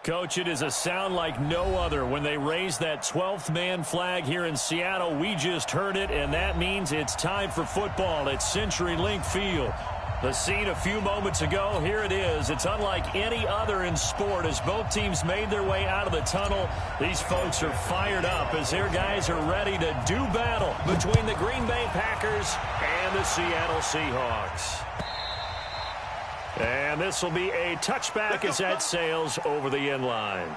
Coach, it is a sound like no other when they raise that 12th man flag here in Seattle. We just heard it, and that means it's time for football at CenturyLink Field. The scene a few moments ago, here it is. It's unlike any other in sport as both teams made their way out of the tunnel. These folks are fired up as their guys are ready to do battle between the Green Bay Packers and the Seattle Seahawks. And this will be a touchback as that sails over the end line.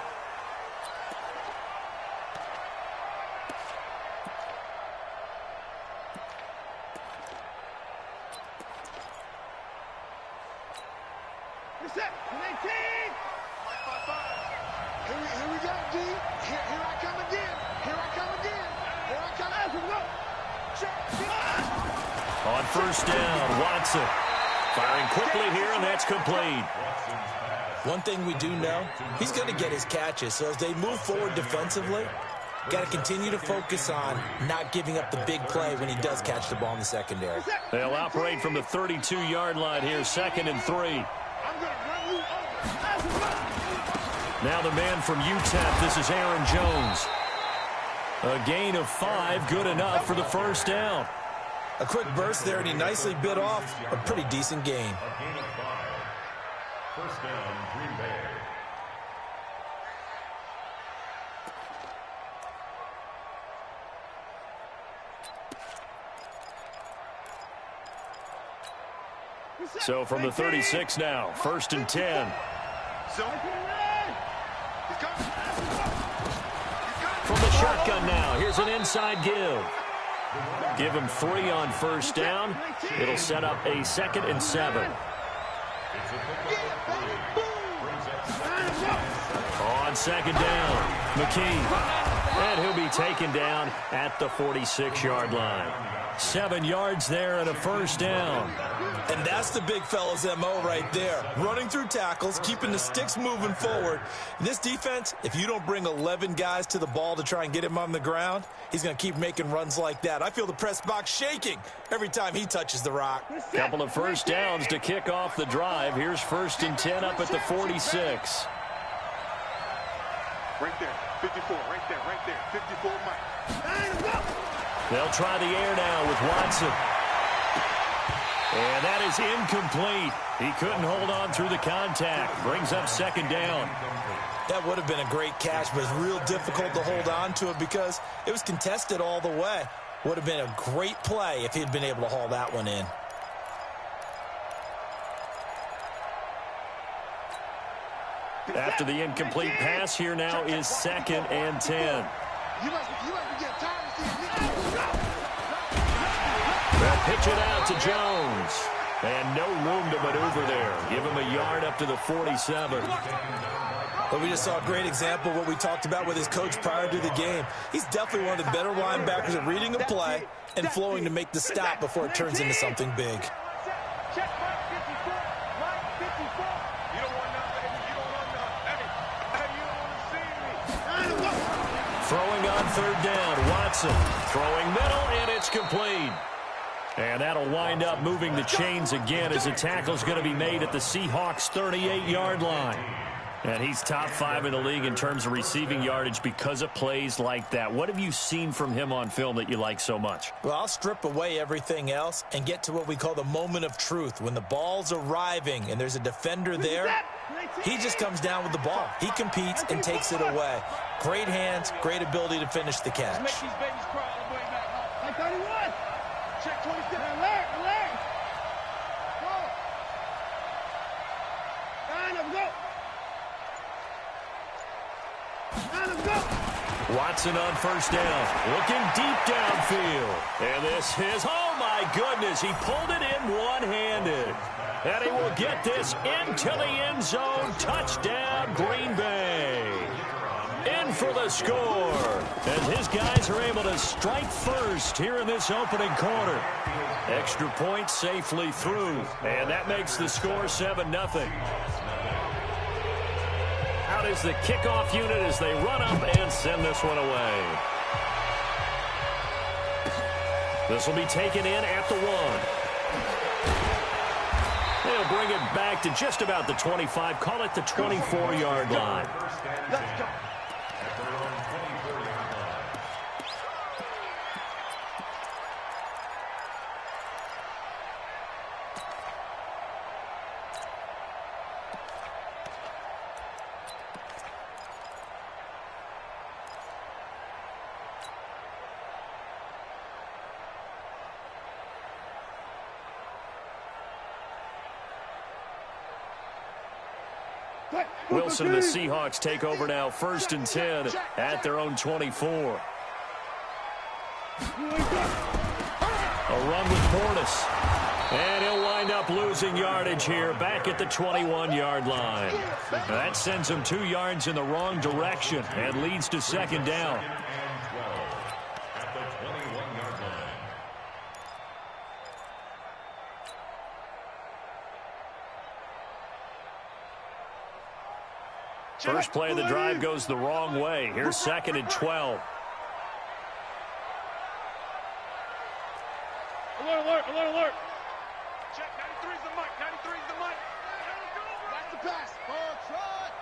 On first down, Watson. Firing quickly here, and that's complete. One thing we do know, he's going to get his catches. So as they move forward defensively, got to continue to focus on not giving up the big play when he does catch the ball in the secondary. They'll operate from the 32-yard line here, 2nd and 3. Now the man from UTEP, this is Aaron Jones. A gain of 5, good enough for the first down. A quick burst there, and he nicely bit off a pretty decent gain. A gain of 5. First down, Green Bay. So from the 36 now, 1st and 10. From the shotgun now, here's an inside give. Give him 3 on first down. It'll set up a 2nd and 7. On 2nd down, McKee. And he'll be taken down at the 46-yard line. 7 yards there and a first down. And that's the big fella's MO right there. Running through tackles, keeping the sticks moving forward. In this defense, if you don't bring 11 guys to the ball to try and get him on the ground, he's going to keep making runs like that. I feel the press box shaking every time he touches the rock. Couple of first downs to kick off the drive. Here's 1st and 10 up at the 46. Right there, 54, right there, 54, Mike. They'll try the air now with Watson. And that is incomplete. He couldn't hold on through the contact. Brings up 2nd down. That would have been a great catch, but it's real difficult to hold on to it because it was contested all the way. Would have been a great play if he'd been able to haul that one in. After the incomplete pass, here now is 2nd and 10. They'll pitch it out to Jones. And no room to maneuver there. Give him a yard up to the 47. But we just saw a great example of what we talked about with his coach prior to the game. He's definitely one of the better linebackers at reading a play and flowing to make the stop before it turns into something big. Throwing on 3rd down, Watson. Throwing middle, and it's complete. And that'll wind up moving the chains again as the tackle's going to be made at the Seahawks' 38-yard line. And he's top 5 in the league in terms of receiving yardage because of plays like that. What have you seen from him on film that you like so much? Well, I'll strip away everything else and get to what we call the moment of truth. When the ball's arriving and there's a defender there, he just comes down with the ball. He competes and takes it away. Great hands, great ability to finish the catch. Check 27. Watson on first down, looking deep downfield. And this is, oh my goodness, he pulled it in one-handed. And he will get this into the end zone. Touchdown, Green Bay. In for the score. And his guys are able to strike first here in this opening quarter. Extra point safely through. And that makes the score 7-0. Out is the kickoff unit as they run up and send this one away. This will be taken in at the 1. They'll bring it back to just about the 25. Call it the 24-yard line. Let's go. Wilson and the Seahawks take over now, 1st and 10 at their own 24. A run with Portis. And he'll wind up losing yardage here back at the 21-yard line. That sends him 2 yards in the wrong direction and leads to 2nd down. First play of the drive goes the wrong way. Here's 2nd and 12. Alert, alert, alert, alert. Check, 93's the mic, 93's the mic. That's the pass. Trot.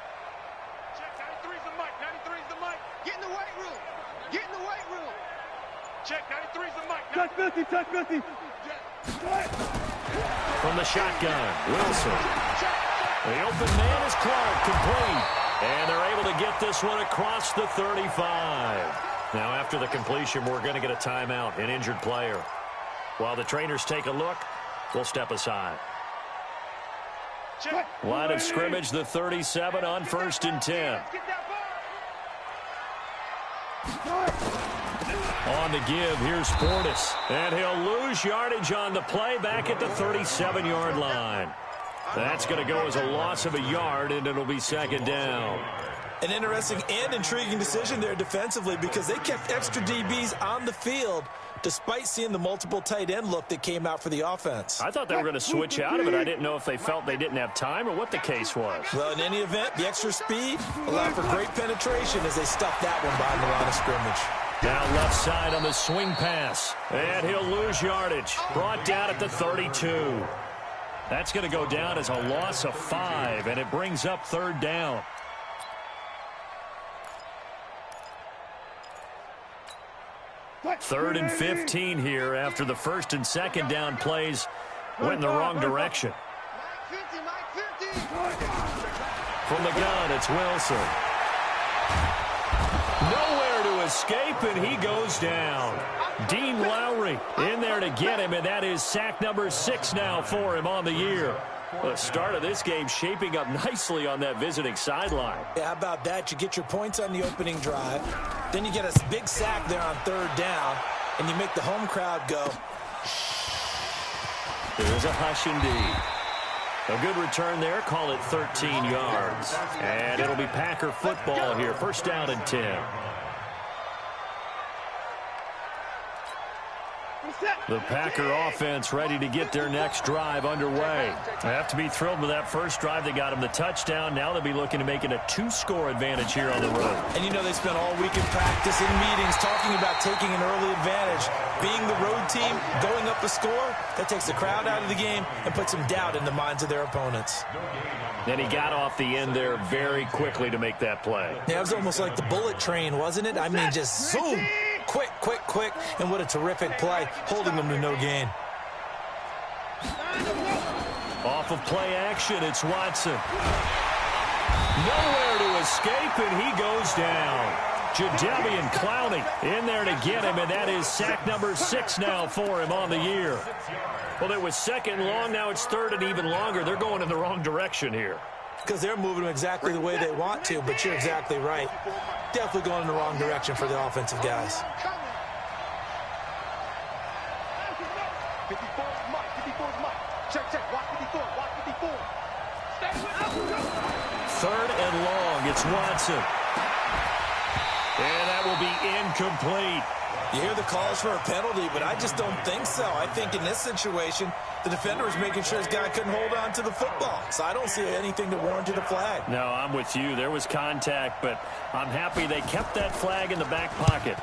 Check, 93's the mic, 93's the mic. Get in the weight room. Get in the weight room. Check, 93's the mic. Touch 50, touch 50. From the shotgun, Wilson. The open man is Clark, complete. And they're able to get this one across the 35. Now, after the completion, we're going to get a timeout, an injured player. While the trainers take a look, we'll step aside. Line of scrimmage, the 37 on 1st and 10. On the give, here's Portis. And he'll lose yardage on the play back at the 37-yard line. That's going to go as a loss of a yard, and it'll be 2nd down. An interesting and intriguing decision there defensively because they kept extra DBs on the field despite seeing the multiple tight end look that came out for the offense. I thought they were going to switch out of it. I didn't know if they felt they didn't have time or what the case was. Well, in any event, the extra speed allowed for great penetration as they stuffed that one behind the line of scrimmage. Now left side on the swing pass. And he'll lose yardage. Brought down at the 32. That's going to go down as a loss of 5, and it brings up 3rd down. Third and 15 here after the 1st and 2nd down plays went in the wrong direction. From the gun, it's Wilson. Nowhere to escape, and he goes down. Dean Lowry in there to get him, and that is sack number 6 now for him on the year. The start of this game shaping up nicely on that visiting sideline. Yeah, how about that? You get your points on the opening drive. Then you get a big sack there on 3rd down, and you make the home crowd go. There's a hush indeed. A good return there. Call it 13 yards. And it'll be Packer football here. 1st down and 10. The Packer offense ready to get their next drive underway. They have to be thrilled with that first drive. They got them the touchdown. Now they'll be looking to make it a 2-score advantage here on the road. And you know they spent all week in practice, in meetings, talking about taking an early advantage. Being the road team, going up a score, that takes the crowd out of the game and puts some doubt in the minds of their opponents. And he got off the end there very quickly to make that play. Yeah, it was almost like the bullet train, wasn't it? I mean, just zoom. Quick, quick, quick, and what a terrific play, holding them to no gain. Off of play action, it's Watson. Nowhere to escape, and he goes down. Jadeveon Clowney in there to get him, and that is sack number 6 now for him on the year. Well, it was 2nd and long, now it's 3rd and even longer. They're going in the wrong direction here. Because they're moving them exactly the way they want to, but you're exactly right. Definitely going in the wrong direction for the offensive guys. 54's Mike, 54's Mike. Check, check, watch 54, watch 54. Stay with us. 3rd and long, it's Watson. And that will be incomplete. You hear the calls for a penalty, but I just don't think so. I think in this situation, the defender was making sure his guy couldn't hold on to the football. So I don't see anything that warranted a flag. No, I'm with you. There was contact, but I'm happy they kept that flag in the back pocket.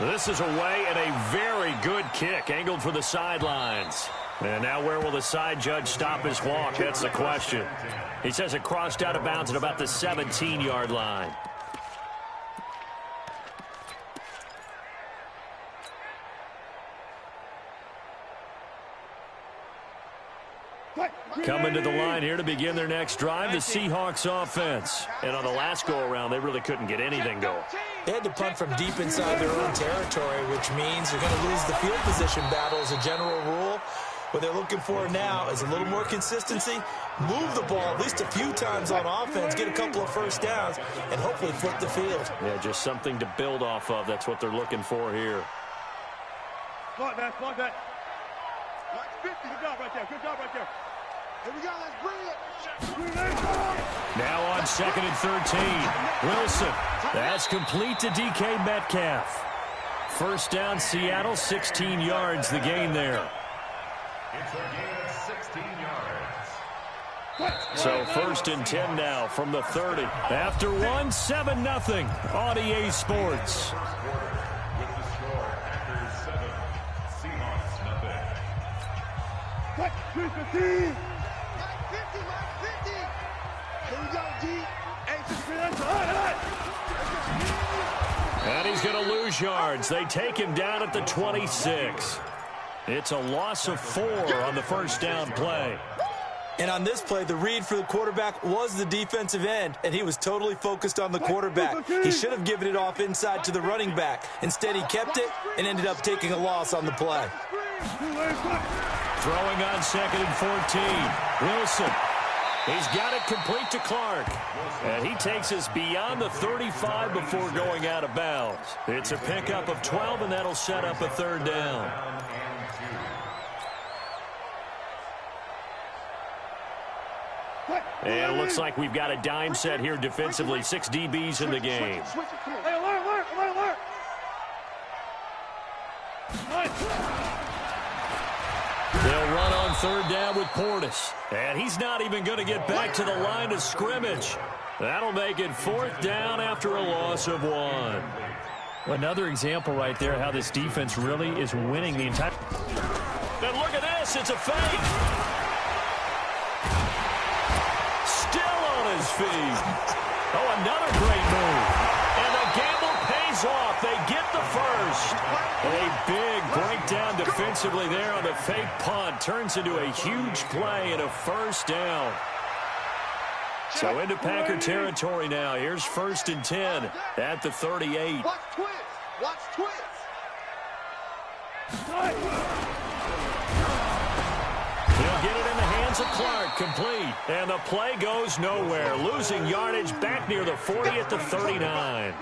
This is away and a very good kick, angled for the sidelines. And now where will the side judge stop his walk? That's the question. He says it crossed out of bounds at about the 17-yard line. Coming to the line here to begin their next drive, the Seahawks offense. And on the last go-around, they really couldn't get anything going. They had to punt from deep inside their own territory, which means you're going to lose the field position battle as a general rule. What they're looking for now is a little more consistency, move the ball at least a few times on offense, get a couple of first downs, and hopefully flip the field. Yeah, just something to build off of. That's what they're looking for here. Slide back, slide back. 50. Good job right there, good job right there. Here we go, let's bring it. Now on 2nd and 13. Wilson. That's complete to DK Metcalf. First down, Seattle, 16 yards, the gain there. It's a gain of 16 yards. So 1st and 10 now from the 30. After 7-0 on EA Sports. With the score, Packers 7, Seahawks 0. 50. 50. Here we go, D. And he's going to lose yards. They take him down at the 26. It's a loss of 4 on the first down play. And on this play, the read for the quarterback was the defensive end, and he was totally focused on the quarterback. He should have given it off inside to the running back. Instead, he kept it and ended up taking a loss on the play. Throwing on 2nd and 14. Wilson. He's got it complete to Clark. And he takes us beyond the 35 before going out of bounds. It's a pickup of 12, and that'll set up a 3rd down. And it looks like we've got a dime set here defensively. 6 DBs in the game. Hey, alert. They'll run on 3rd down with Portis. And he's not even going to get back to the line of scrimmage. That'll make it 4th down after a loss of 1. Another example right there how this defense really is winning the entire... And look at this. It's a fake. Still on his feet. Oh, another great move. And the gamble pays off. They get the first. A big breakdown defensively there on the fake punt. Turns into a huge play and a 1st down. So into Packer territory now. Here's 1st and 10 at the 38. Watch twins. Watch twins. He'll get it in the hands of Clark, complete. And the play goes nowhere. Losing yardage back near the 40 at the 39.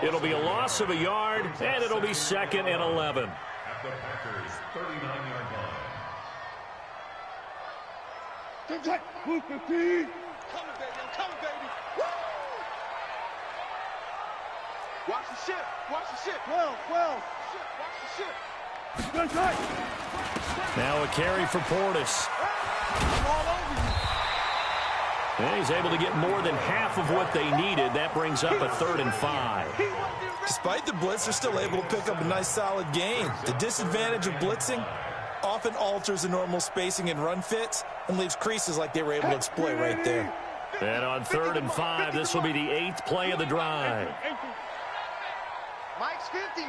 It'll be a loss of a yard, and it'll be 2nd and 11. At the Packers' 39-yard line. Coming, baby. Woo! Watch the ship. Watch the ship. 12. Watch the ship. Now a carry for Portis. All over you. And he's able to get more than half of what they needed. That brings up a 3rd and 5. Despite the blitz, they're still able to pick up a nice, solid gain. The disadvantage of blitzing often alters the normal spacing and run fits and leaves creases like they were able to exploit right there. And on 3rd and 5, this will be the 8th play of the drive. Mike's 50.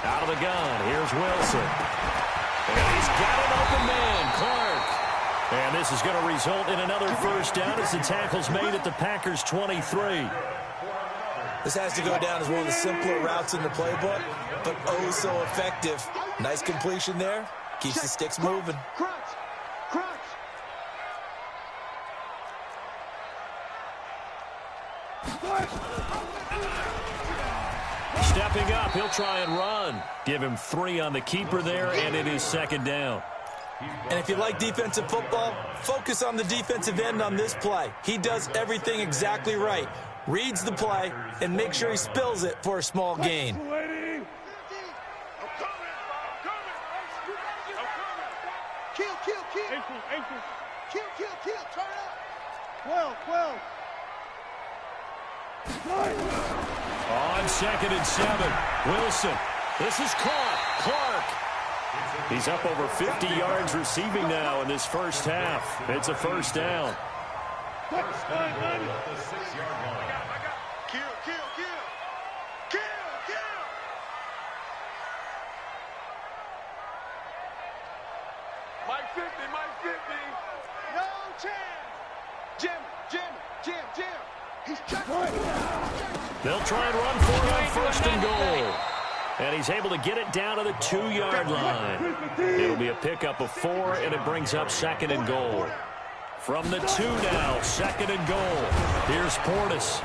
Out of the gun, here's Wilson. And he's got an open man, Clark. And this is going to result in another 1st down as the tackle's made at the Packers' 23. This has to go down as one of the simpler routes in the playbook, but oh so effective. Nice completion there. Keeps the sticks moving. Crunch. Stepping up, he'll try and run. Give him 3 on the keeper there, and it is 2nd down. And if you like defensive football, focus on the defensive end on this play. He does everything exactly right. Reads the play and make sure he spills it for a small gain. Kill. Turn up. 12. On 2nd and 7, Wilson. This is caught. Clark. He's up over 50 yards receiving now in this first half. It's a first down. First down at the 6-yard line. Kill. Mike 50. No chance. Jim. He's checking. They'll try and run for it on 1st and goal. And he's able to get it down to the 2-yard line. It'll be a pickup of 4, and it brings up 2nd and goal. From the 2 now, 2nd and goal. Here's Portis.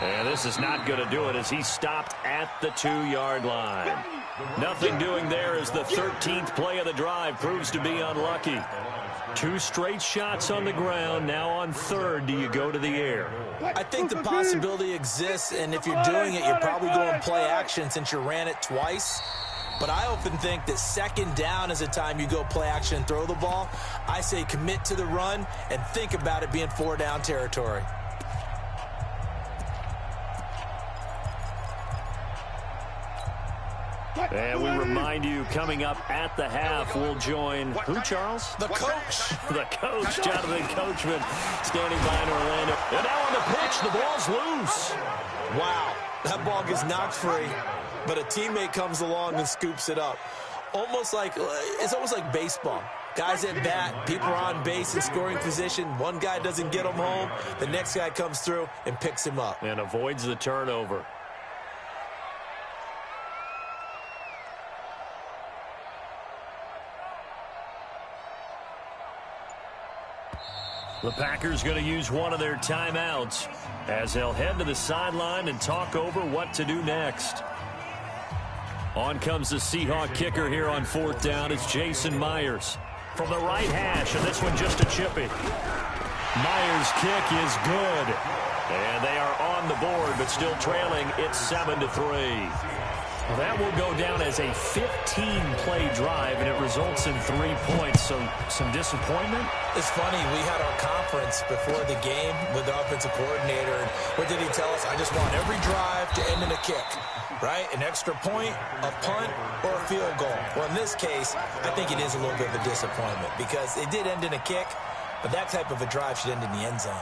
And this is not going to do it as he stopped at the 2-yard line. Nothing doing there as the 13th play of the drive proves to be unlucky. 2 straight shots on the ground. Now on 3rd, do you go to the air? I think the possibility exists, and if you're doing it, you're probably going play action since you ran it twice. But I often think that 2nd down is the time you go play action and throw the ball. I say commit to the run and think about it being 4-down territory. And we remind you, coming up at the half, we'll join who, Charles? The coach. The coach, Jonathan Coachman, standing by in Orlando. And now on the pitch, the ball's loose. Wow, that ball gets knocked free, but a teammate comes along and scoops it up. It's almost like baseball. Guys at bat, people are on base in scoring position. One guy doesn't get him home. The next guy comes through and picks him up. And avoids the turnover. The Packers going to use one of their timeouts as they'll head to the sideline and talk over what to do next. On comes the Seahawk kicker here on 4th down. It's Jason Myers from the right hash, and this one just a chippy. Myers' kick is good. And they are on the board, but still trailing. It's 7-3. Well, that will go down as a 15-play drive, and it results in 3 points. So some disappointment? It's funny. We had our conference before the game with the offensive coordinator. And what did he tell us? I just want every drive to end in a kick, right? An extra point, a punt, or a field goal. Well, in this case, I think it is a little bit of a disappointment because it did end in a kick, but that type of a drive should end in the end zone.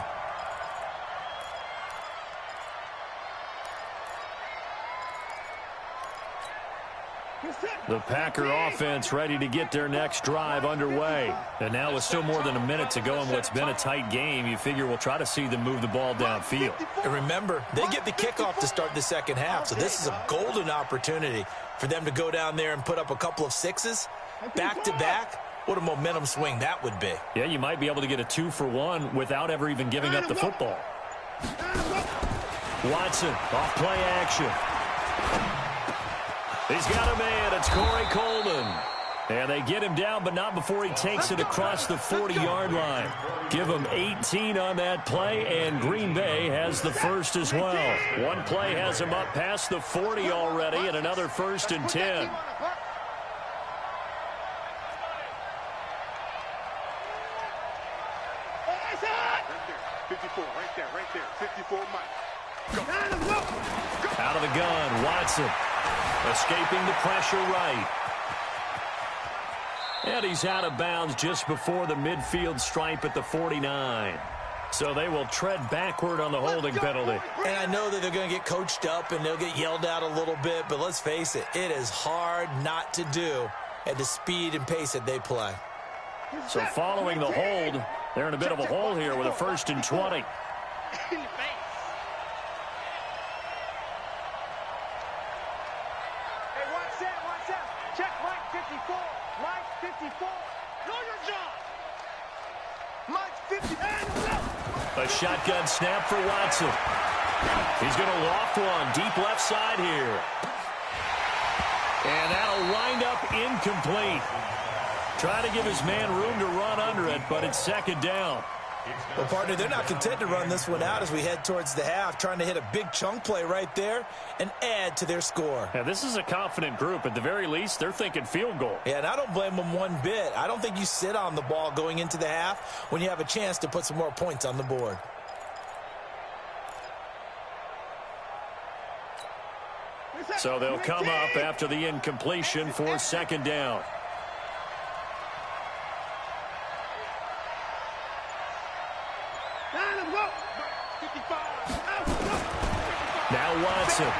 The Packer offense ready to get their next drive underway. And now with still more than a minute to go in what's been a tight game, you figure we'll try to see them move the ball downfield. And remember, they get the kickoff to start the second half, so this is a golden opportunity for them to go down there and put up a couple of 6s back-to-back. What a momentum swing that would be. Yeah, you might be able to get a 2-for-1 without ever even giving up the football. Watson, off play action. He's got a man. It's Corey Coleman. And they get him down, but not before he takes it across the 40-yard line. Give him 18 on that play, and Green Bay has the first as well. One play has him up past the 40 already, and another 1st and 10. Right there. 54, Mike. Go. Out of the gun, Watson. Escaping the pressure right. And he's out of bounds just before the midfield stripe at the 49. So they will tread backward on the holding penalty. And I know that they're going to get coached up and they'll get yelled at a little bit, but let's face it, it is hard not to do at the speed and pace that they play. So following the hold, they're in a bit of a hole here with a 1st and 20. A shotgun snap for Watson. He's going to loft one deep left side here. And that'll wind up incomplete. Trying to give his man room to run under it, but it's 2nd down. Well, partner, they're not content to run this one out as we head towards the half, trying to hit a big chunk play right there and add to their score. Yeah, this is a confident group. At the very least, they're thinking field goal. Yeah, and I don't blame them one bit. I don't think you sit on the ball going into the half when you have a chance to put some more points on the board. So they'll come up after the incompletion for second down. Now Watson.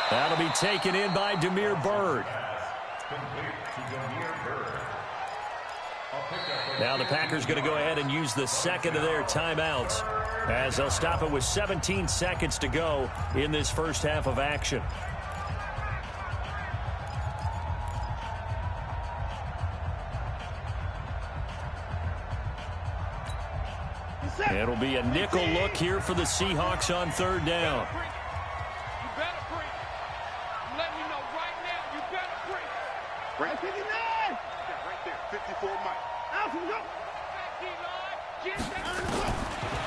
That'll be taken in by Demir Bird. Now the Packers going to go ahead and use the second of their timeouts as they'll stop it with 17 seconds to go in this first half of action. It'll be a nickel look here for the Seahawks on third down. You better bring. I'm letting you know right now, you better bring. Right 59. Right there, 54 Mike.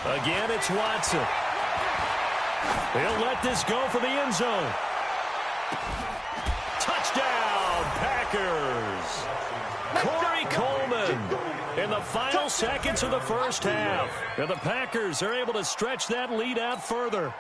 Again, it's Watson. He'll let this go for the end zone. Touchdown, Packers. Corey Coleman in the final seconds of the first half. And the Packers are able to stretch that lead out further.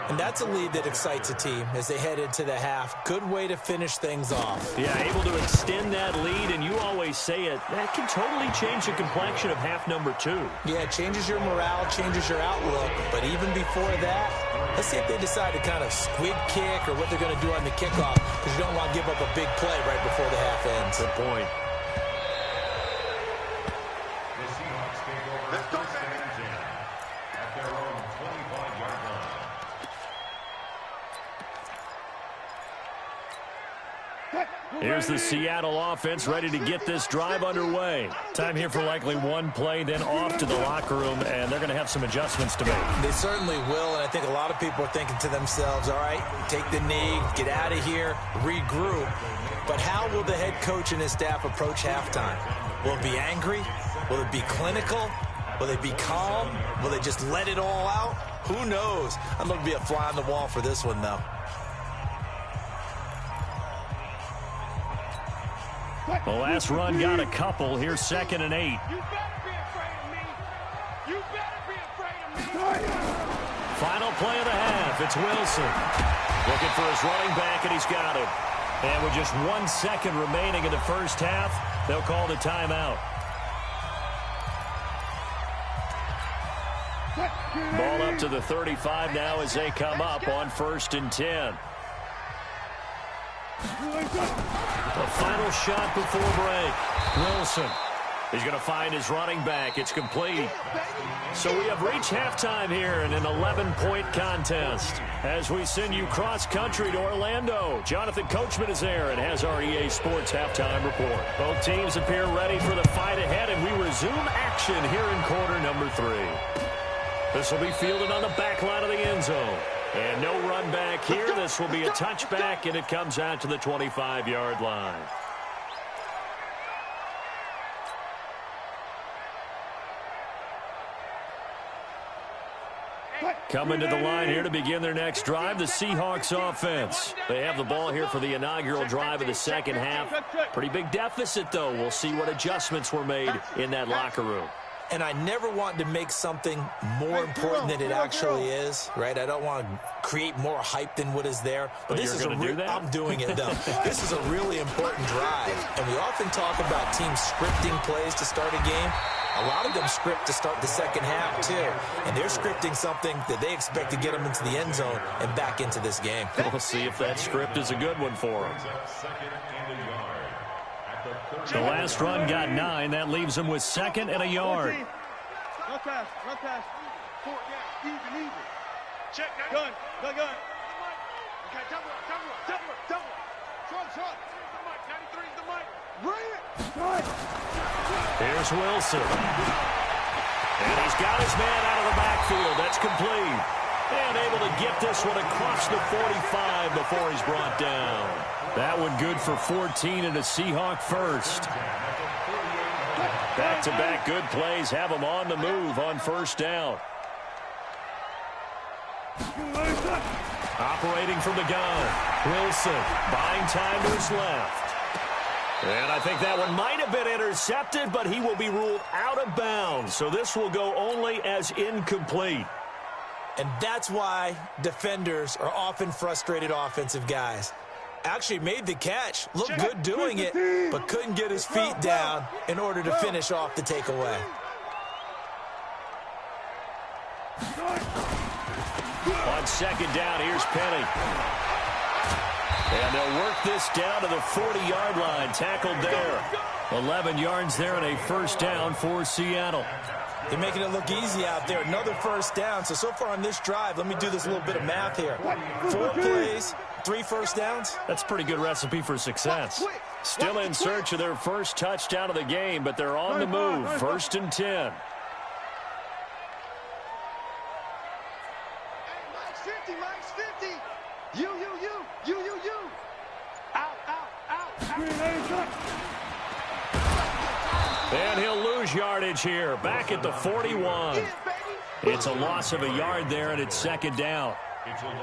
And that's a lead that excites a team as they head into the half. Good way to finish things off. Yeah, able to extend that lead, and you always say it, that can totally change the complexion of half number 2. Yeah, it changes your morale, changes your outlook. But even before that, let's see if they decide to kind of squib kick or what they're going to do on the kickoff, because you don't want to give up a big play right before the half ends. Good point. The Seahawks take over first and 10 at their own 25-yard line. Here's the Seattle offense ready to get this drive underway. Time here for likely one play, then off to the locker room, and they're going to have some adjustments to make. They certainly will, and I think a lot of people are thinking to themselves, all right, take the knee, get out of here, regroup. But how will the head coach and his staff approach halftime? Will it be angry? Will it be clinical? Will they be calm? Will they just let it all out? Who knows? I'd love to be a fly on the wall for this one, though. The last run got a couple. Here's 2nd and 8. You better be afraid of me. You better be afraid of me. Final play of the half. It's Wilson. Looking for his running back, and he's got it. And with just 1 second remaining in the first half, they'll call the timeout. Ball up to the 35 now as they come up on 1st and 10. The final shot before break. Wilson. He's going to find his running back. It's complete. So we have reached halftime here in an 11-point contest. As we send you cross-country to Orlando, Jonathan Coachman is there and has our EA Sports halftime report. Both teams appear ready for the fight ahead, and we resume action here in quarter number 3. This will be fielded on the back line of the end zone. And no run back here. This will be a touchback, and it comes out to the 25-yard line. Coming to the line here to begin their next drive, the Seahawks offense. They have the ball here for the inaugural drive of the second half. Pretty big deficit, though. We'll see what adjustments were made in that locker room. And I never want to make something more important than it actually is, right? I don't want to create more hype than what is there. But this is I'm doing it, though. This is a really important drive. And we often talk about teams scripting plays to start a game. A lot of them script to start the second half, too. And they're scripting something that they expect to get them into the end zone and back into this game. We'll see if that script is a good one for them. The last run got 9. That leaves them with 2nd and a yard. Run pass, run pass. 4 down, easy. Check, gun. Okay, double. Short. 93 is the mic. Bring it. Here's Wilson. And he's got his man out of the backfield. That's complete. And able to get this one across the 45 before he's brought down. That one good for 14 and a Seahawk first. Back-to-back good plays have him on the move on first down. Operating from the gun. Wilson buying time to his left. And I think that one might have been intercepted, but he will be ruled out of bounds. So this will go only as incomplete. And that's why defenders are often frustrated offensive guys. Actually made the catch, looked good doing it, but couldn't get his feet down in order to finish off the takeaway. On second down, here's Penny. And they'll work this down to the 40-yard line. Tackled there. 11 yards there and a first down for Seattle. They're making it look easy out there. Another first down. So far on this drive, let me do this little bit of math here. 4 plays, 3 first downs. That's a pretty good recipe for success. Still in search of their first touchdown of the game, but they're on the move. 1st and 10. Mike's 50. You. Out. And he'll lose yardage here. Back at the 41. It's a loss of a yard there, and it's second down.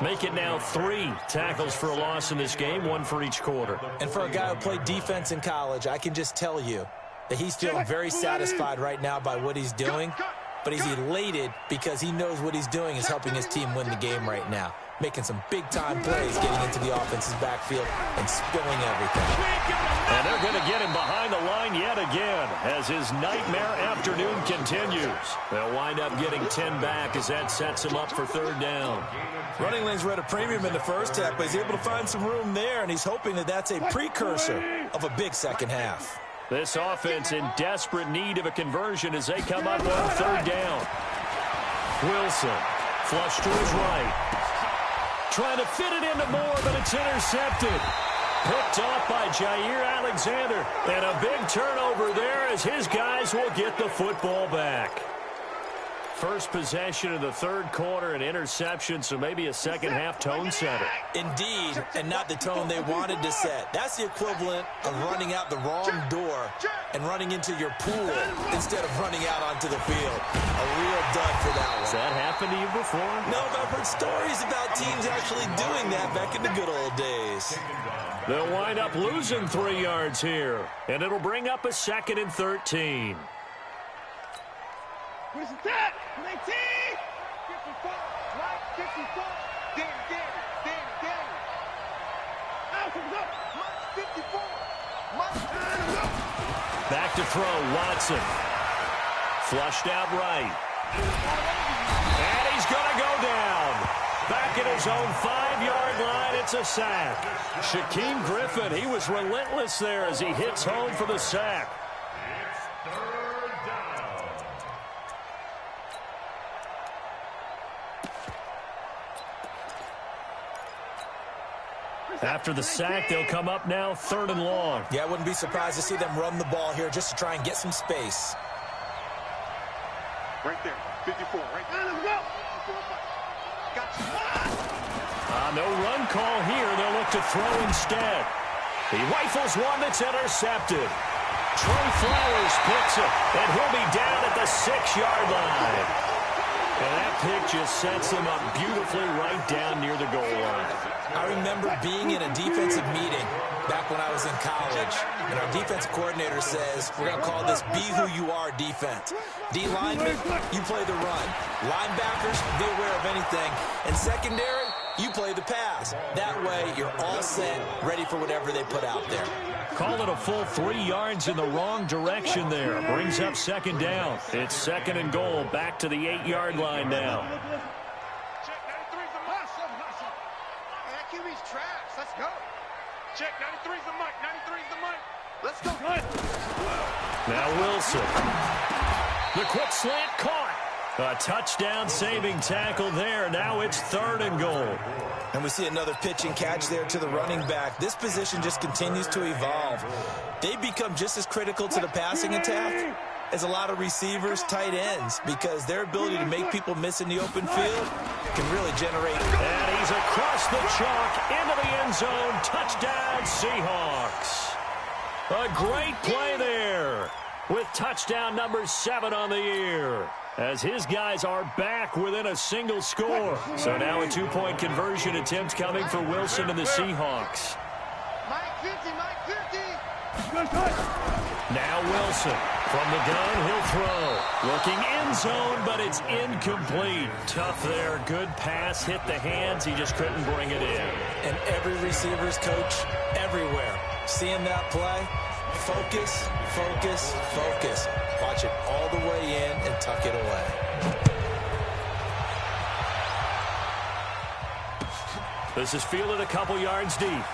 Make it now 3 tackles for a loss in this game, 1 for each quarter. And for a guy who played defense in college, I can just tell you that he's feeling very satisfied right now by what he's doing. But he's elated because he knows what he's doing is helping his team win the game right now. Making some big-time plays, getting into the offense's backfield and spilling everything. And they're going to get him behind the line yet again as his nightmare afternoon continues. They'll wind up getting 10 back as that sets him up for 3rd down. Running lanes were at a premium in the first half, but he's able to find some room there, and he's hoping that that's a precursor of a big second half. This offense in desperate need of a conversion as they come up on 3rd down. Wilson, flush to his right. Trying to fit it into Moore, but it's intercepted. Picked off by Jair Alexander. And a big turnover there as his guys will get the football back. First possession of the 3rd quarter, an interception, so maybe a second-half tone setter. Indeed, and not the tone they wanted to set. That's the equivalent of running out the wrong door and running into your pool instead of running out onto the field. A real dud for that one. Has that happened to you before? No, but I've heard stories about teams actually doing that back in the good old days. They'll wind up losing 3 yards here, and it'll bring up a 2nd and 13. Where's that? 19! 54! Right, 54! Danny. Out, go! Mike, 54! Mike, go! Back to throw, Watson. Flushed out right. And he's going to go down. Back at his own 5-yard line, it's a sack. Shaquem Griffin, he was relentless there as he hits home for the sack. After the sack, they'll come up now 3rd and long. Yeah, I wouldn't be surprised to see them run the ball here just to try and get some space. Right there, 54, right there. Let's go! Gotcha. No run call here. They'll look to throw instead. He rifles one that's intercepted. Trey Flowers picks it, and he'll be down at the 6-yard line. And that pick just sets him up beautifully right down near the goal line. I remember being in a defensive meeting back when I was in college, and our defensive coordinator says, we're going to call this Be Who You Are defense. D linemen, you play the run. Linebackers, be aware of anything. And secondary, you play the pass. That way, you're all set, ready for whatever they put out there. Call it a full 3 yards in the wrong direction there. Brings up 2nd down. It's 2nd and goal, back to the 8-yard line now. Check, 93's the Marshall. That QB's trash. Let's go. Check, 93's the Mike. 93's the Mike. Let's go. Now Wilson. The quick slant caught. A touchdown saving tackle there. Now it's 3rd and goal. And we see another pitch and catch there to the running back. This position just continues to evolve. They become just as critical to the passing attack as a lot of receivers, tight ends, because their ability to make people miss in the open field can really generate. And he's across the chalk into the end zone. Touchdown, Seahawks. A great play there with touchdown number 7 on the year, as his guys are back within a single score. So now a 2-point conversion attempt coming for Wilson and the Seahawks. Mike 50, Mike 50. Now Wilson From the gun, he'll throw. Looking end zone, but it's incomplete. Tough there. Good pass. Hit the hands. He just couldn't bring it in. And every receiver's coach everywhere. Seeing that play, focus, focus, focus. Watch it all the way in and tuck it away. This is fielded a couple yards deep.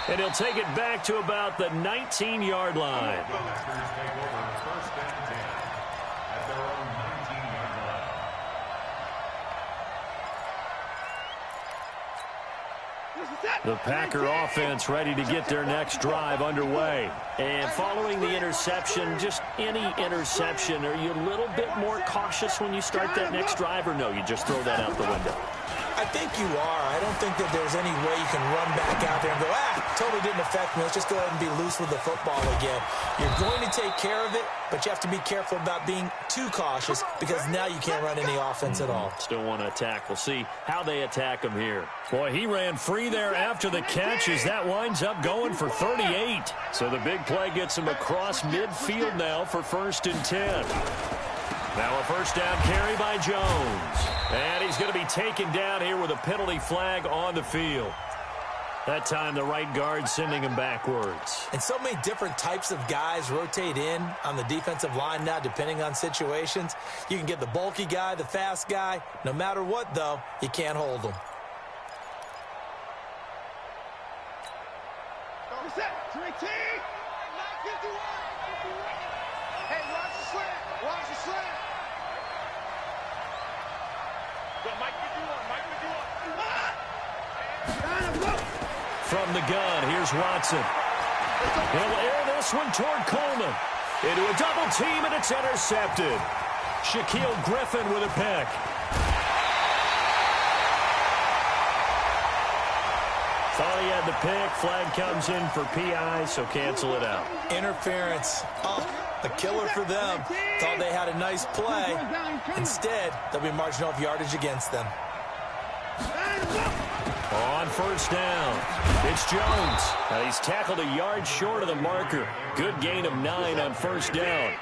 And he'll take it back to about the 19-yard line. The Packer offense ready to get their next drive underway. And following the interception, just any interception, are you a little bit more cautious when you start that next drive, or no, you just throw that out the window? I think you are. I don't think that there's any way you can run back out there and go, totally didn't affect me. Let's just go ahead and be loose with the football again. You're going to take care of it, but you have to be careful about being too cautious because now you can't run any offense at all. Still want to attack. We'll see how they attack him here. Boy, he ran free there after the catch as that winds up going for 38. So the big play gets him across midfield now for 1st and 10. Now a first down carry by Jones. And he's going to be taken down here with a penalty flag on the field. That time the right guard sending him backwards. And so many different types of guys rotate in on the defensive line now depending on situations. You can get the bulky guy, the fast guy. No matter what, though, you can't hold them. Hey, watch the slant. Watch the slant. Go, Mike 51. Mike 51. From the gun, here's Watson. He'll air this one toward Coleman. Into a double team, and it's intercepted. Shaquille Griffin with a pick. Thought he had the pick. Flag comes in for PI, so cancel it out. Interference. Oh, a killer for them. Thought they had a nice play. Instead, they'll be marching off yardage against them. On first down, it's Jones. He's tackled a yard short of the marker. Good gain of 9 on first down.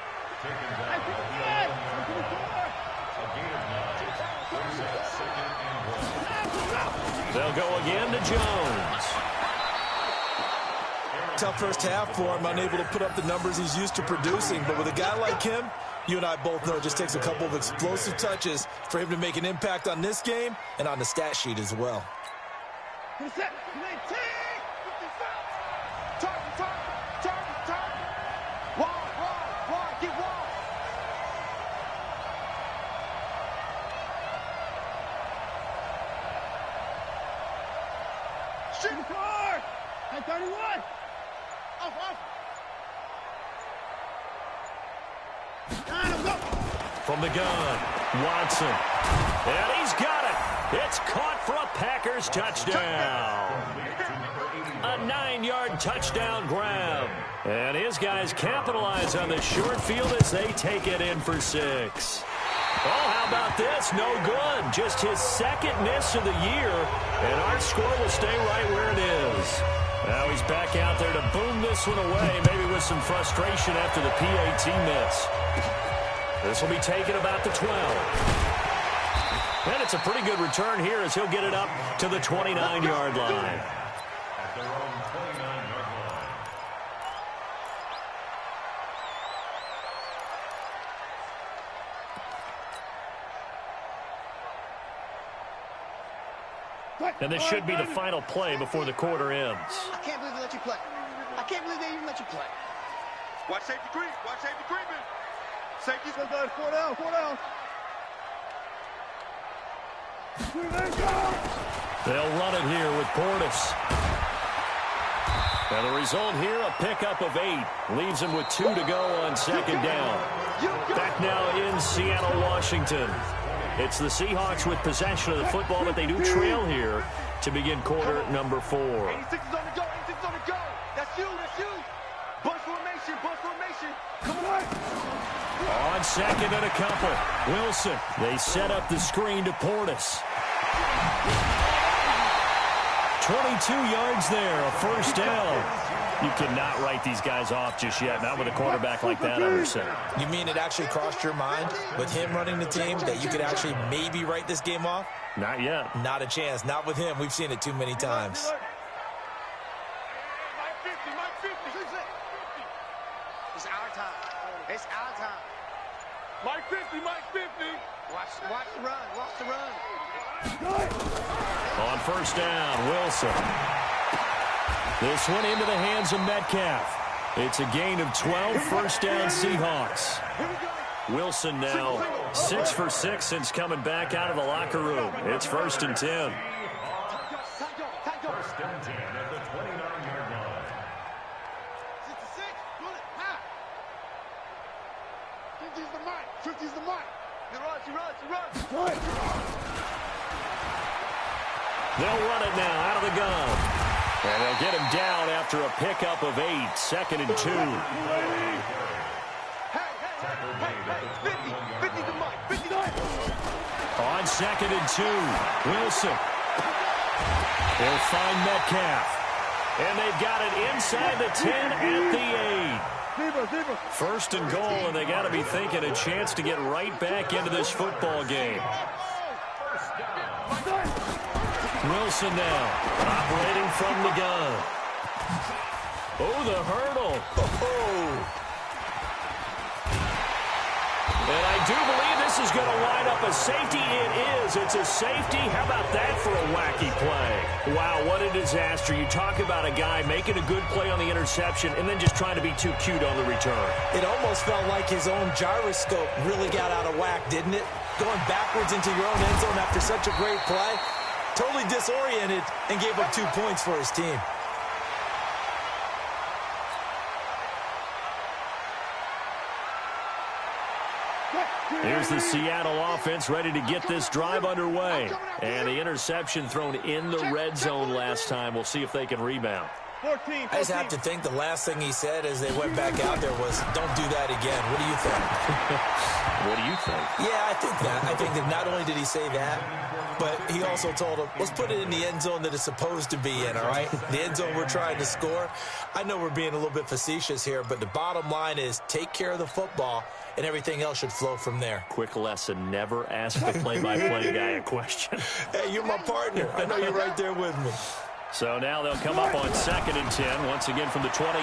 They'll go again to Jones. Tough first half for him, unable to put up the numbers he's used to producing. But with a guy like him, you and I both know it just takes a couple of explosive touches for him to make an impact on this game and on the stat sheet as well. From the gun, Watson. And he's got it. It's caught for a Packers touchdown. A 9-yard touchdown grab. And his guys capitalize on the short field as they take it in for 6. Oh, how about this? No good. Just his second miss of the year. And our score will stay right where it is. Now he's back out there to boom this one away, maybe with some frustration after the PAT miss. This will be taken about the 12. And it's a pretty good return here as he'll get it up to the 29-yard line. At their own 29-yard line. And this should be the final play before the quarter ends. I can't believe they let you play. I can't believe they even let you play. Watch safety creep. Watch safety creeping. Safety's going to go 4 down. 4 down. They'll run it here with Portis. And the result here, a pickup of 8. Leaves him with 2 to go on second down. Back now in Seattle, Washington. It's the Seahawks with possession of the football, but they do trail here to begin quarter number 4. 86 is on the go. 86 is on the go. That's you. That's you. Bunch formation. Bunch formation. Come on. On second and a couple. Wilson. They set up the screen to Portis. 22 yards there, a first down. You cannot write these guys off just yet, not with a quarterback like that under center. You mean it actually crossed your mind with him running the team that you could actually maybe write this game off? Not yet. Not a chance. Not with him. We've seen it too many times. It's our time. It's our time. Mike 50, Mike 50. Watch the run. Watch the run. On first down, Wilson. This one into the hands of Metcalf. It's a gain of 12, first down Seahawks. Wilson now 6 for 6 since coming back out of the locker room. It's 1st and 10. First and 10 at the 29-yard line. 66, pull it, high. 50's the mic, 50's the mic. He runs. They'll run it now out of the gun. And they'll get him down after a pickup of 8, 2nd and 2. Hey, 50's the mic, 50's the mic. On 2nd and 2, Wilson. They'll find Metcalf. And they've got it inside the 10 at the 8. First and goal, and they got to be thinking a chance to get right back into this football game. Wilson now operating from the gun. Oh, the hurdle. And I do believe this is going to wind up a safety. It is. It's a safety. How about that for a wacky play? Wow, what a disaster. You talk about a guy making a good play on the interception and then just trying to be too cute on the return. It almost felt like his own gyroscope really got out of whack, didn't it? Going backwards into your own end zone after such a great play. Totally disoriented and gave up 2 points for his team. Here's the Seattle offense ready to get this drive underway. And the interception thrown in the red zone last time. We'll see if they can rebound. 14. I just have to think the last thing he said as they went back out there was, don't do that again. What do you think? What do you think? Yeah, I think that. I think that not only did he say that, but he also told him, let's put it in the end zone that it's supposed to be in, all right? The end zone we're trying to score. I know we're being a little bit facetious here, but the bottom line is take care of the football, and everything else should flow from there. Quick lesson, never ask the play-by-play guy a question. Hey, you're my partner. I know you're right there with me. So now they'll come up on 2nd and 10, once again from the 28.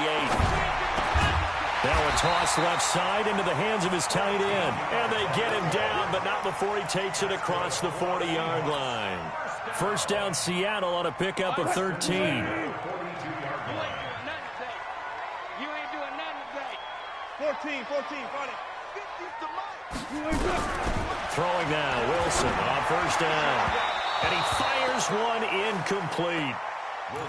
Now a toss left side into the hands of his tight end. And they get him down, but not before he takes it across the 40-yard line. First down Seattle on a pickup of 13. You ain't doing nothing today. 14, 40. Throwing now, Wilson on first down. And he fires one incomplete.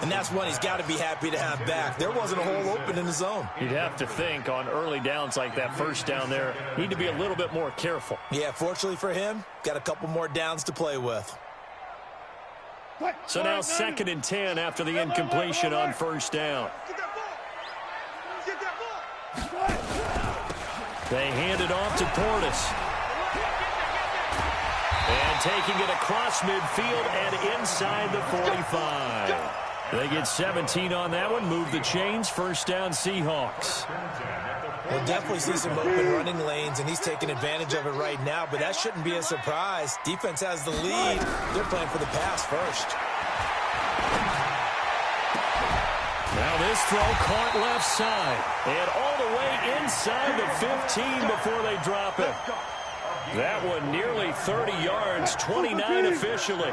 And that's one he's got to be happy to have back. There wasn't a hole open in the zone. You'd have to think on early downs like that first down there, need to be a little bit more careful. Yeah, fortunately for him, got a couple more downs to play with. So now 2nd and 10 after the incompletion on first down. Get that ball. They hand it off to Portis. And taking it across midfield and inside the 45. They get 17 on that one, move the chains, first down Seahawks. We'll definitely see some open running lanes, and he's taking advantage of it right now, but that shouldn't be a surprise. Defense has the lead. They're playing for the pass first. Now this throw caught left side, and all the way inside the 15 before they drop it. That one nearly 30 yards, 29 officially.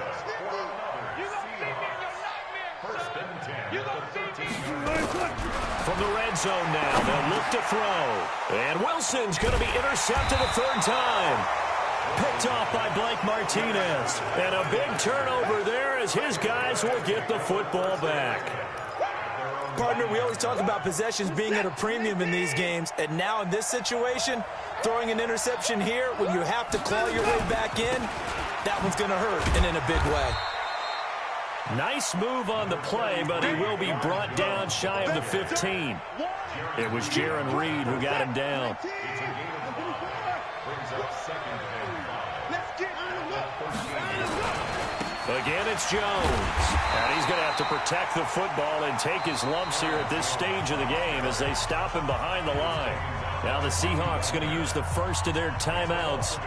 From the red zone now, they'll look to throw. And Wilson's going to be intercepted a third time. Picked off by Blake Martinez. And a big turnover there as his guys will get the football back. Partner, we always talk about possessions being at a premium in these games, and now in this situation, throwing an interception here when you have to claw your way back in, that one's going to hurt, and in a big way. Nice move on the play, but he will be brought down shy of the 15. It was Jaron Reed who got him down. Again, it's Jones. And he's going to have to protect the football and take his lumps here at this stage of the game as they stop him behind the line. Now the Seahawks going to use the first of their timeouts.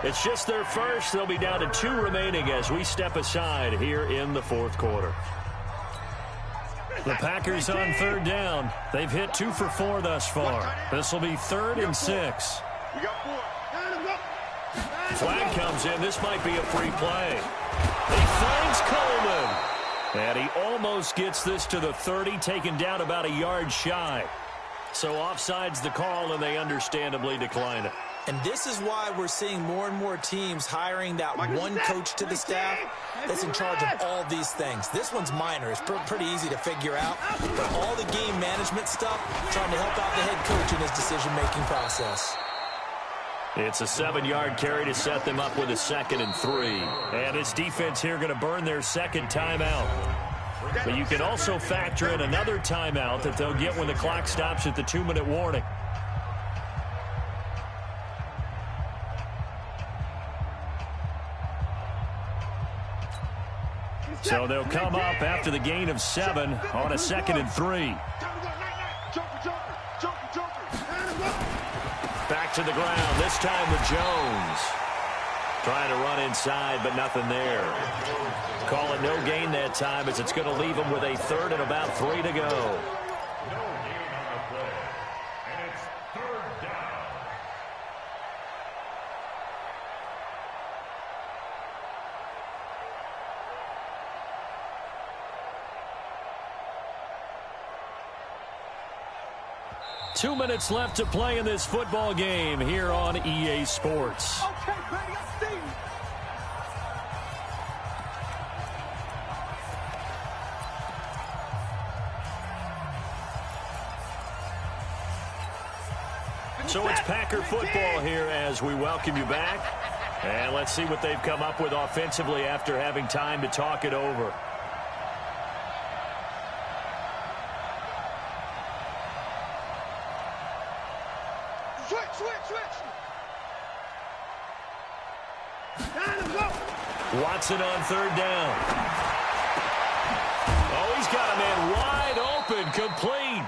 It's just their first. They'll be down to 2 remaining as we step aside here in the fourth quarter. The Packers on third down. They've hit 2 for 4 thus far. This will be 3rd and 6. Flag comes in. This might be a free play. He finds Coleman. And he almost gets this to the 30, taken down about a yard shy. So offside's the call, and they understandably decline it. And this is why we're seeing more and more teams hiring that one coach to the staff that's in charge of all these things. This one's minor. It's pretty easy to figure out. But all the game management stuff, trying to help out the head coach in his decision-making process. It's a 7-yard carry to set them up with a 2nd and 3. And this defense here going to burn their second timeout. But you can also factor in another timeout that they'll get when the clock stops at the 2-minute warning. So they'll come up after the gain of 7 on a 2nd and 3. Back to the ground, this time with Jones. Trying to run inside, but nothing there. Call it no gain that time as it's going to leave them with a 3rd and about 3 to go. 2 minutes left to play in this football game here on EA Sports. Okay, buddy, I see you. So it's Packer football here as we welcome you back. And let's see what they've come up with offensively after having time to talk it over. Watson on 3rd down. Oh, he's got a man wide open, complete.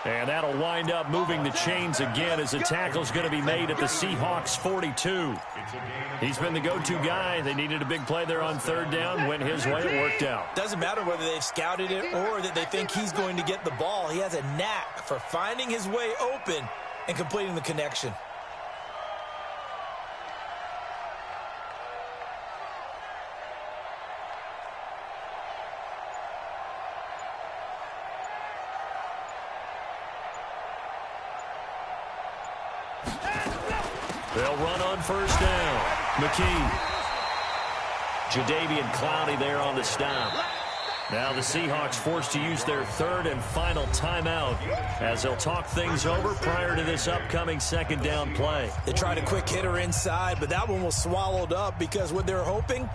And that'll wind up moving the chains again as the tackle's going to be made at the Seahawks 42. He's been the go-to guy. They needed a big play there on 3rd down. Went his way, it worked out. Doesn't matter whether they've scouted it or that they think he's going to get the ball. He has a knack for finding his way open and completing the connection. They'll run on 1st down. McKee. Jadeveon Clowney there on the stop. Now the Seahawks forced to use their 3rd and final timeout as they'll talk things over prior to this upcoming 2nd down play. They tried a quick hitter inside, but that one was swallowed up because what they're hoping,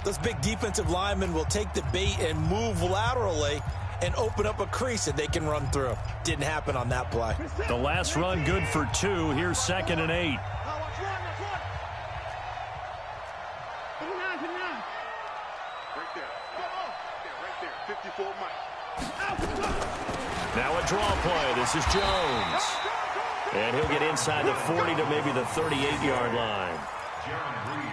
those big defensive linemen will take the bait and move laterally and open up a crease that they can run through. Didn't happen on that play. The last run good for 2. Here's 2nd and 8. Now a draw play. This is Jones. And he'll get inside the 40 to maybe the 38-yard line.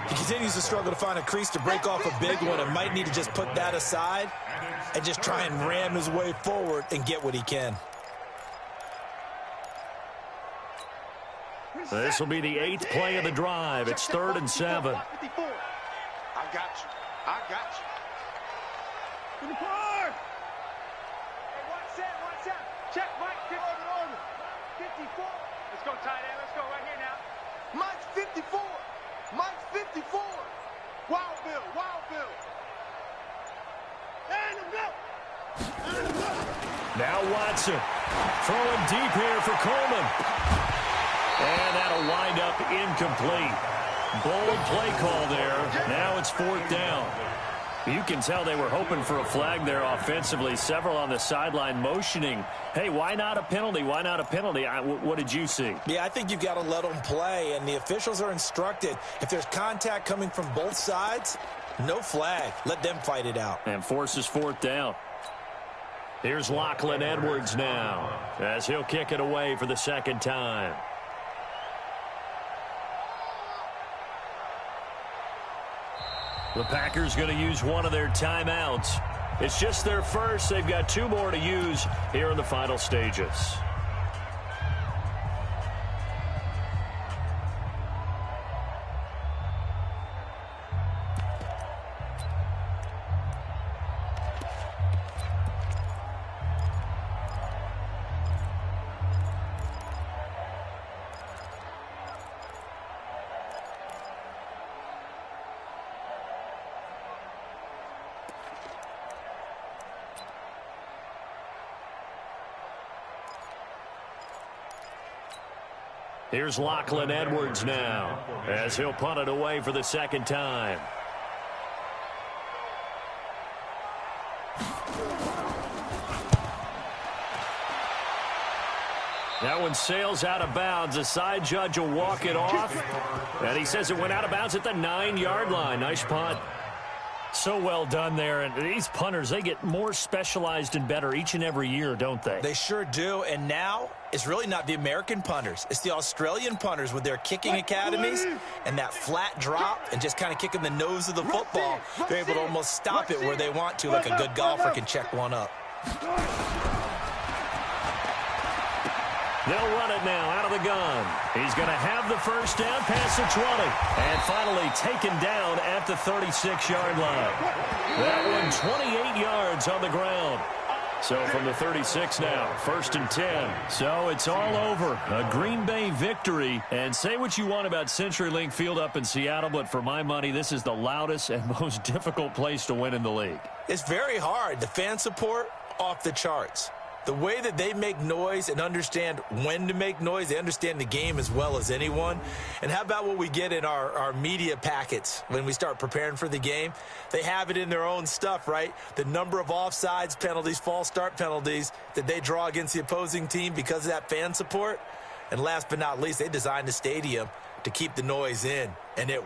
He continues to struggle to find a crease to break off a big one and might need to just put that aside and just try and ram his way forward and get what he can. This will be the 8th play of the drive. It's 3rd and 7. I got you. I got you. 54. Hey, watch out. Check, Mike. 54. Let's go, tight end. Let's go right here now. Mike's 54. Mike's 54. Wild Bill. Wild Bill. And go. Now Watson throwing deep here for Coleman. And that'll wind up incomplete. Bold play call there. Now it's 4th down. You can tell they were hoping for a flag there offensively. Several on the sideline motioning, hey, why not a penalty? Why not a penalty? What did you see? Yeah, I think you've got to let them play, and the officials are instructed. If there's contact coming from both sides, No flag. Let them fight it out. And forces fourth down. Here's Lachlan Edwards now, as he'll kick it away for the second time. The Packers going to use one of their timeouts. It's just their first. They've got 2 more to use here in the final stages. Here's Lachlan Edwards now, as he'll punt it away for the second time. That one sails out of bounds. The side judge will walk it off. And he says it went out of bounds at the 9-yard line. Nice punt. So well done there. And these punters, they get more specialized and better each and every year, don't they? They sure do. And now it's really not the American punters. It's the Australian punters with their kicking academies and that flat drop and just kind of kicking the nose of the football. They're able to almost stop it where they want to, like a good golfer can check one up. They'll run it now out of the gun. He's going to have the first down past the 20. And finally taken down at the 36-yard line. That one 28 yards on the ground. So from the 36 now, 1st and 10. So it's all over. A Green Bay victory. And say what you want about CenturyLink Field up in Seattle, but for my money, this is the loudest and most difficult place to win in the league. It's very hard. The fan support, off the charts. The way that they make noise and understand when to make noise, they understand the game as well as anyone. And how about what we get in our media packets when we start preparing for the game? They have it in their own stuff, right? The number of offsides penalties, false start penalties that they draw against the opposing team because of that fan support. And last but not least, they designed the stadium to keep the noise in, and it